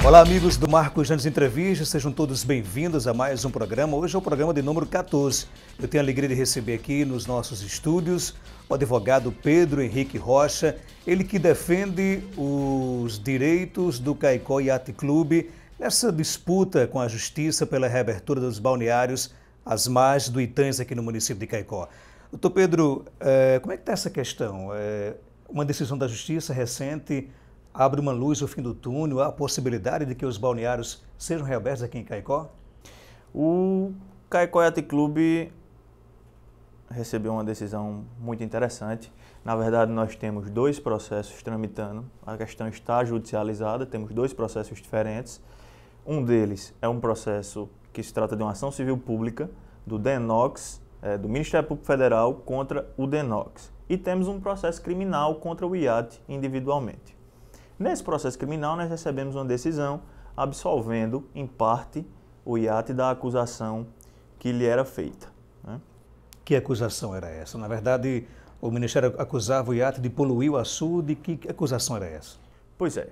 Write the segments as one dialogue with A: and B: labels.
A: Olá, amigos do Marcos Jandes Entrevistas, sejam todos bem-vindos a mais um programa. Hoje é o programa de número 14. Eu tenho a alegria de receber aqui nos nossos estúdios o advogado Pedro Henrique Rocha, ele que defende os direitos do Caicó Yacht Clube nessa disputa com a Justiça pela reabertura dos balneários às margens do Itãs aqui no município de Caicó. Doutor Pedro, como é que está essa questão? Uma decisão da Justiça recente abre uma luz no fim do túnel, há a possibilidade de que os balneários sejam reabertos aqui em Caicó?
B: O Caicó Yacht Clube recebeu uma decisão muito interessante. Na verdade, nós temos dois processos tramitando. A questão está judicializada, temos dois processos diferentes. Um deles é um processo que se trata de uma ação civil pública do DENOX, do Ministério Público Federal, contra o DENOX. E temos um processo criminal contra o IAT individualmente. Nesse processo criminal, nós recebemos uma decisão absolvendo, em parte, o IAT da acusação que lhe era feita.
A: Que acusação era essa? Na verdade, o Ministério acusava o IAT de poluir o açude. Que acusação era essa?
B: Pois é.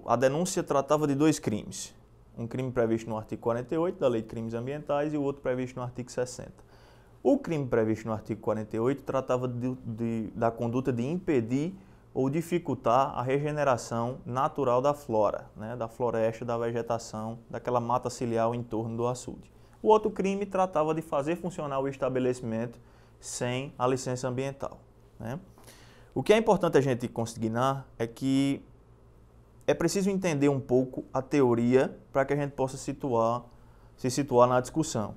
B: A denúncia tratava de dois crimes. Um crime previsto no artigo 48 da Lei de Crimes Ambientais e o outro previsto no artigo 60. O crime previsto no artigo 48 tratava da conduta de impedir ou dificultar a regeneração natural da flora, da floresta, da vegetação, daquela mata ciliar em torno do açude. O outro crime tratava de fazer funcionar o estabelecimento sem a licença ambiental. O que é importante a gente consignar é que é preciso entender um pouco a teoria para que a gente possa se situar na discussão.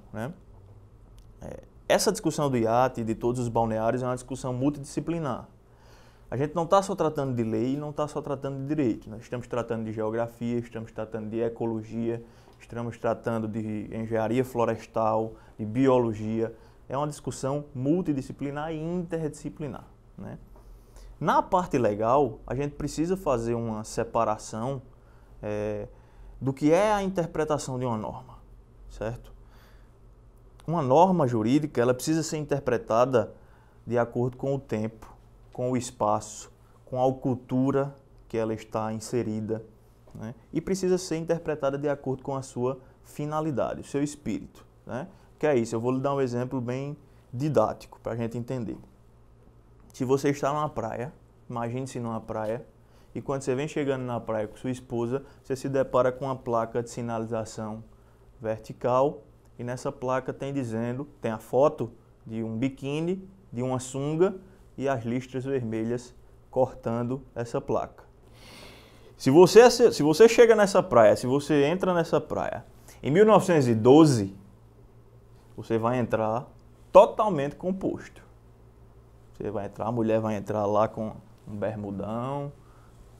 B: Essa discussão do IAT e de todos os balneários é uma discussão multidisciplinar. A gente não está só tratando de lei, não está só tratando de direito. Nós estamos tratando de geografia, estamos tratando de ecologia, estamos tratando de engenharia florestal, de biologia. É uma discussão multidisciplinar e interdisciplinar. Na parte legal, a gente precisa fazer uma separação do que é a interpretação de uma norma, certo? Uma norma jurídica, ela precisa ser interpretada de acordo com o tempo, com o espaço, com a cultura que ela está inserida, e precisa ser interpretada de acordo com a sua finalidade, o seu espírito. Que é isso, eu vou lhe dar um exemplo bem didático para a gente entender. Se você está numa praia, imagine-se numa praia, e quando você vem chegando na praia com sua esposa, você se depara com uma placa de sinalização vertical, e nessa placa tem a foto de um biquíni, de uma sunga, e as listras vermelhas cortando essa placa. Se você chega nessa praia, se você entra nessa praia, em 1912, você vai entrar totalmente composto. Você vai entrar, a mulher vai entrar lá com um bermudão,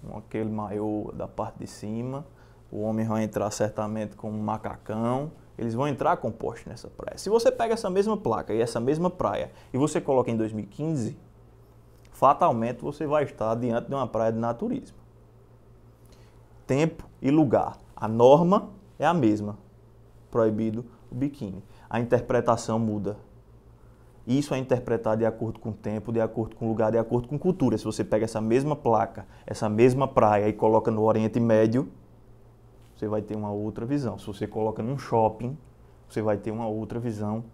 B: com aquele maiô da parte de cima, o homem vai entrar certamente com um macacão, eles vão entrar compostos nessa praia. Se você pega essa mesma placa e essa mesma praia e você coloca em 2015, fatalmente você vai estar diante de uma praia de naturismo. Tempo e lugar. A norma é a mesma. Proibido o biquíni. A interpretação muda. Isso é interpretar de acordo com o tempo, de acordo com o lugar, de acordo com cultura. Se você pega essa mesma placa, essa mesma praia e coloca no Oriente Médio, você vai ter uma outra visão. Se você coloca num shopping, você vai ter uma outra visão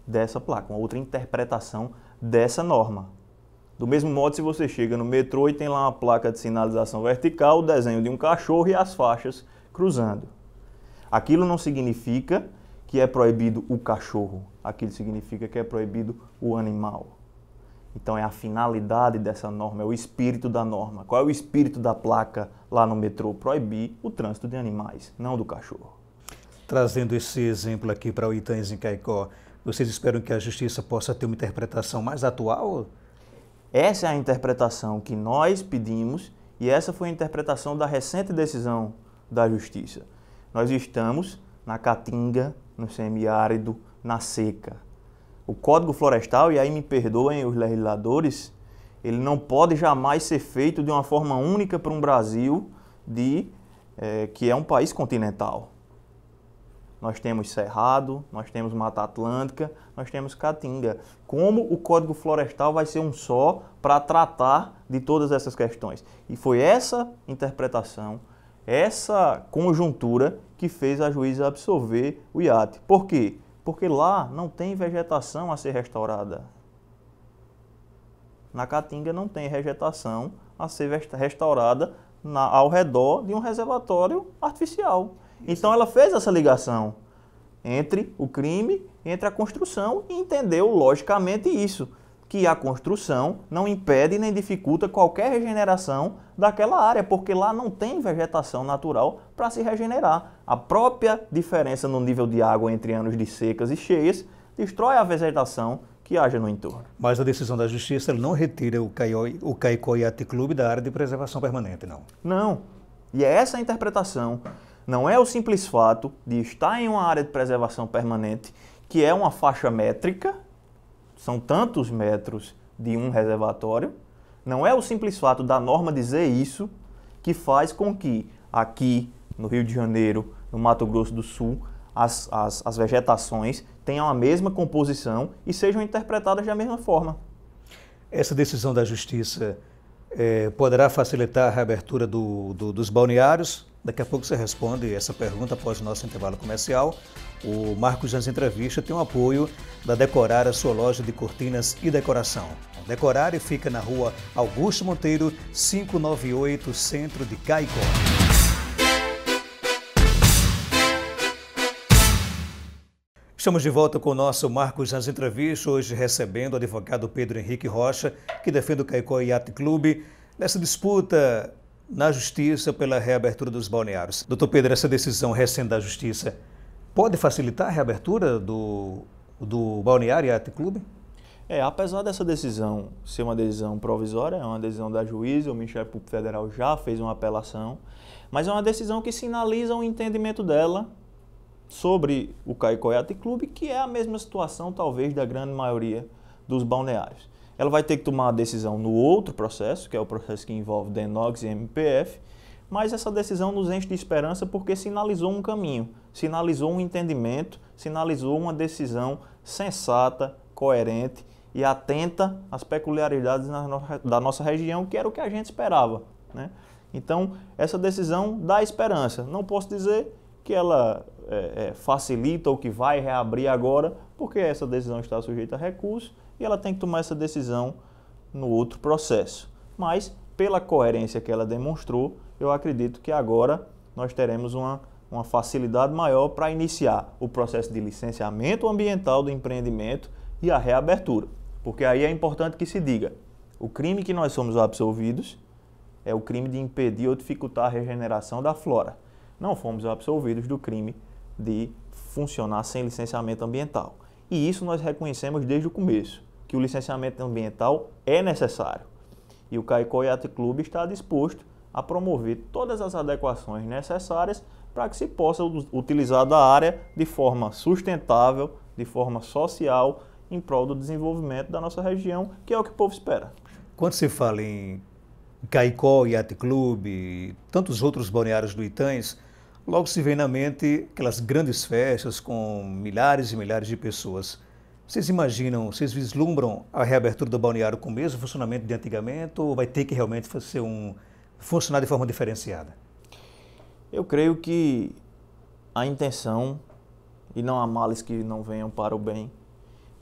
B: dessa placa, uma outra interpretação dessa norma. Do mesmo modo, se você chega no metrô e tem lá uma placa de sinalização vertical, o desenho de um cachorro e as faixas cruzando. Aquilo não significa que é proibido o cachorro, aquilo significa que é proibido o animal. Então é a finalidade dessa norma, é o espírito da norma. Qual é o espírito da placa lá no metrô? Proibir o trânsito de animais, não do cachorro.
A: Trazendo esse exemplo aqui para o Itãs em Caicó, vocês esperam que a Justiça possa ter uma interpretação mais atual?
B: Essa é a interpretação que nós pedimos e essa foi a interpretação da recente decisão da Justiça. Nós estamos na caatinga, no semiárido, na seca. O Código Florestal, e aí me perdoem os legisladores, ele não pode jamais ser feito de uma forma única para um Brasil que é um país continental. Nós temos Cerrado, nós temos Mata Atlântica, nós temos Caatinga. Como o Código Florestal vai ser um só para tratar de todas essas questões? E foi essa interpretação, essa conjuntura que fez a juíza absolver o iate. Por quê? Porque lá não tem vegetação a ser restaurada. Na Caatinga não tem vegetação a ser restaurada ao redor de um reservatório artificial. Então ela fez essa ligação entre o crime, entre a construção e entendeu logicamente isso, que a construção não impede nem dificulta qualquer regeneração daquela área, porque lá não tem vegetação natural para se regenerar. A própria diferença no nível de água entre anos de secas e cheias destrói a vegetação que haja no entorno.
A: Mas a decisão da Justiça não retira o Caicó Yacht Club da área de preservação permanente, não?
B: Não. E é essa a interpretação. Não é o simples fato de estar em uma área de preservação permanente, que é uma faixa métrica, são tantos metros de um reservatório, não é o simples fato da norma dizer isso que faz com que aqui no Rio de Janeiro, no Mato Grosso do Sul, as vegetações tenham a mesma composição e sejam interpretadas da mesma forma.
A: Essa decisão da Justiça poderá facilitar a reabertura dos balneários? Daqui a pouco você responde essa pergunta após o nosso intervalo comercial. O Marcos nas Entrevistas tem o apoio da Decorar, a sua loja de cortinas e decoração. Decorar fica na rua Augusto Monteiro, 598, centro de Caicó. Estamos de volta com o nosso Marcos nas Entrevistas, hoje recebendo o advogado Pedro Henrique Rocha, que defende o Caicó Yacht Club nessa disputa na Justiça pela reabertura dos balneários. Doutor Pedro, essa decisão recente da Justiça pode facilitar a reabertura do Balneário Yacht Club?
B: Apesar dessa decisão ser uma decisão provisória, é uma decisão da juíza, o Ministério Público Federal já fez uma apelação, mas é uma decisão que sinaliza o entendimento dela sobre o Caicó Yacht Club, que é a mesma situação, talvez, da grande maioria dos balneários. Ela vai ter que tomar a decisão no outro processo, que é o processo que envolve DENOGS e MPF, mas essa decisão nos enche de esperança porque sinalizou um caminho, sinalizou um entendimento, sinalizou uma decisão sensata, coerente e atenta às peculiaridades da nossa região, que era o que a gente esperava, né? Então, essa decisão dá esperança. Não posso dizer que ela facilita ou que vai reabrir agora, porque essa decisão está sujeita a recurso e ela tem que tomar essa decisão no outro processo. Mas, pela coerência que ela demonstrou, eu acredito que agora nós teremos uma facilidade maior para iniciar o processo de licenciamento ambiental do empreendimento e a reabertura. Porque aí é importante que se diga, o crime que nós somos absolvidos é o crime de impedir ou dificultar a regeneração da flora. Não fomos absolvidos do crime de funcionar sem licenciamento ambiental. E isso nós reconhecemos desde o começo, que o licenciamento ambiental é necessário. E o Caicó Yacht Club está disposto a promover todas as adequações necessárias para que se possa utilizar da área de forma sustentável, de forma social, em prol do desenvolvimento da nossa região, que é o que o povo espera.
A: Quando se fala em Caicó Yacht Club e tantos outros balneários do Itães, logo se vem na mente aquelas grandes festas com milhares e milhares de pessoas. Vocês imaginam, vocês vislumbram a reabertura do balneário com o mesmo funcionamento de antigamente ou vai ter que realmente funcionar de forma diferenciada?
B: Eu creio que a intenção, e não há males que não venham para o bem,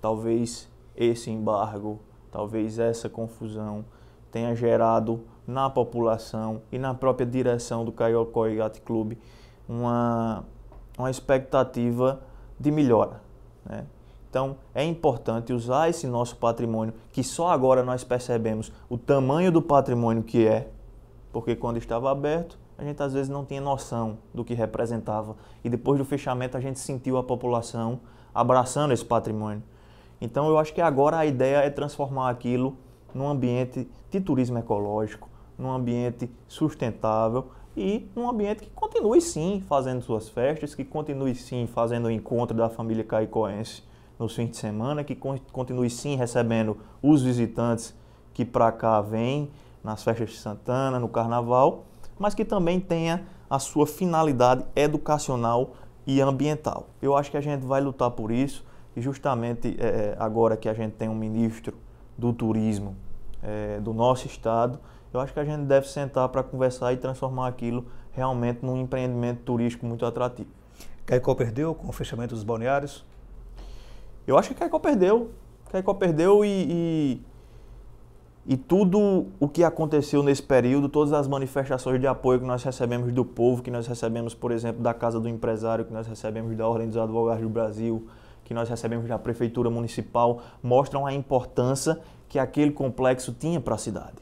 B: talvez esse embargo, talvez essa confusão tenha gerado na população e na própria direção do Caicó Yacht Club uma expectativa de melhora, né? Então, é importante usar esse nosso patrimônio, que só agora nós percebemos o tamanho do patrimônio que é, porque quando estava aberto, a gente às vezes não tinha noção do que representava. E depois do fechamento, a gente sentiu a população abraçando esse patrimônio. Então, eu acho que agora a ideia é transformar aquilo num ambiente de turismo ecológico, num ambiente sustentável e num ambiente que continue sim fazendo suas festas, que continue sim fazendo o encontro da família caicoense nos fins de semana, que continue sim recebendo os visitantes que para cá vêm nas festas de Santana, no Carnaval, mas que também tenha a sua finalidade educacional e ambiental. Eu acho que a gente vai lutar por isso e justamente agora que a gente tem um ministro do turismo do nosso estado, eu acho que a gente deve sentar para conversar e transformar aquilo realmente num empreendimento turístico muito atrativo.
A: Caicó perdeu com o fechamento dos balneários?
B: Eu acho que Caicó perdeu. Caicó perdeu e tudo o que aconteceu nesse período, todas as manifestações de apoio que nós recebemos do povo, que nós recebemos, por exemplo, da Casa do Empresário, que nós recebemos da Ordem dos Advogados do Brasil, que nós recebemos da Prefeitura Municipal, mostram a importância que aquele complexo tinha para a cidade.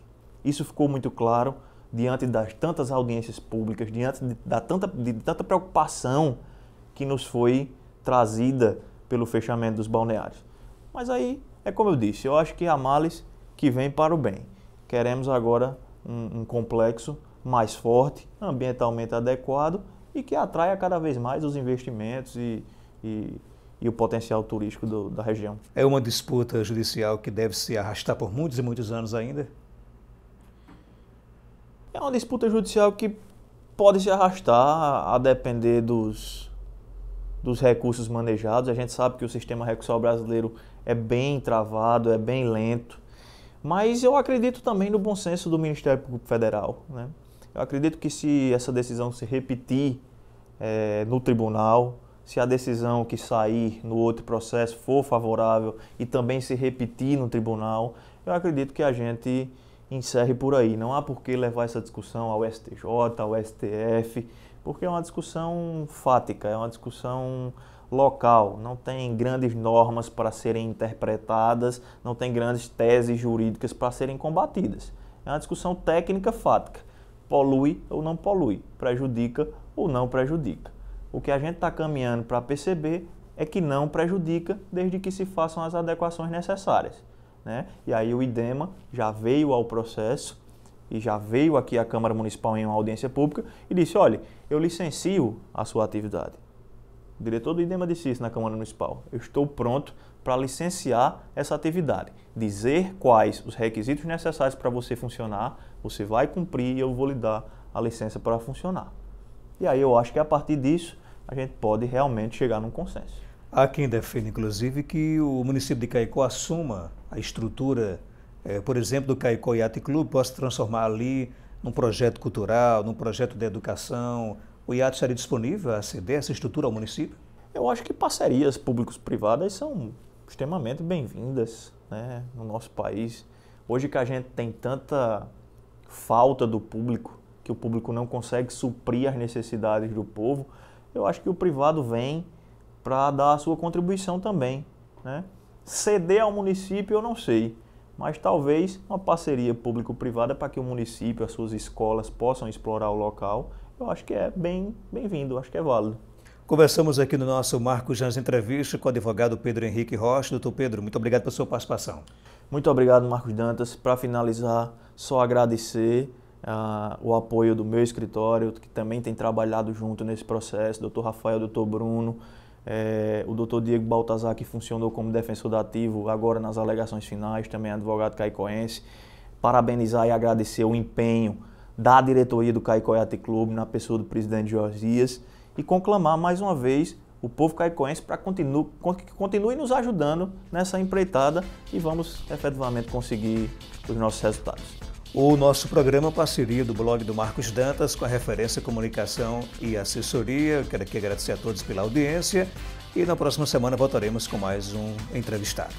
B: Isso ficou muito claro diante das tantas audiências públicas, diante de tanta preocupação que nos foi trazida pelo fechamento dos balneários. Mas aí, é como eu disse, eu acho que há males que vêm para o bem. Queremos agora um complexo mais forte, ambientalmente adequado e que atraia cada vez mais os investimentos e o potencial turístico da região.
A: É uma disputa judicial que deve se arrastar por muitos e muitos anos ainda?
B: É uma disputa judicial que pode se arrastar a depender dos recursos manejados. A gente sabe que o sistema recursal brasileiro é bem travado, é bem lento, mas eu acredito também no bom senso do Ministério Público Federal, né? Eu acredito que se essa decisão se repetir no tribunal, se a decisão que sair no outro processo for favorável e também se repetir no tribunal, eu acredito que a gente encerre por aí. Não há por que levar essa discussão ao STJ, ao STF, porque é uma discussão fática, é uma discussão local, não tem grandes normas para serem interpretadas, não tem grandes teses jurídicas para serem combatidas. É uma discussão técnica fática. Polui ou não polui, prejudica ou não prejudica. O que a gente está caminhando para perceber é que não prejudica desde que se façam as adequações necessárias, né? E aí o IDEMA já veio ao processo e já veio aqui à Câmara Municipal em uma audiência pública e disse, olha, eu licencio a sua atividade. O diretor do IDEMA disse isso na Câmara Municipal. Eu estou pronto para licenciar essa atividade. Dizer quais os requisitos necessários para você funcionar, você vai cumprir e eu vou lhe dar a licença para funcionar. E aí eu acho que a partir disso a gente pode realmente chegar num consenso.
A: Há quem defende, inclusive, que o município de Caicó assuma a estrutura, por exemplo, do Caicó Yacht Club, possa transformar ali num projeto cultural, num projeto de educação. O iate estaria disponível a ceder essa estrutura ao município?
B: Eu acho que parcerias públicos-privadas são extremamente bem-vindas, né, no nosso país. Hoje que a gente tem tanta falta do público, que o público não consegue suprir as necessidades do povo, eu acho que o privado vem para dar a sua contribuição também, né? Ceder ao município eu não sei, mas talvez uma parceria público-privada para que o município, as suas escolas possam explorar o local, eu acho que é bem-vindo, acho que é válido.
A: Conversamos aqui no nosso Marcos Jans Entrevista com o advogado Pedro Henrique Rocha. Doutor Pedro, muito obrigado pela sua participação.
B: Muito obrigado, Marcos Dantas. Para finalizar, só agradecer o apoio do meu escritório, que também tem trabalhado junto nesse processo, doutor Rafael, doutor Bruno, o doutor Diego Baltazar, que funcionou como defensor dativo agora nas alegações finais, também advogado caicoense. Parabenizar e agradecer o empenho da diretoria do Caicó Yacht Club, na pessoa do presidente Jorge Dias, e conclamar mais uma vez o povo caicoense para que continue nos ajudando nessa empreitada e vamos efetivamente conseguir os nossos resultados.
A: O nosso programa é parceria do blog do Marcos Dantas com a Referência Comunicação e Assessoria. Eu quero aqui agradecer a todos pela audiência e na próxima semana voltaremos com mais um entrevistado.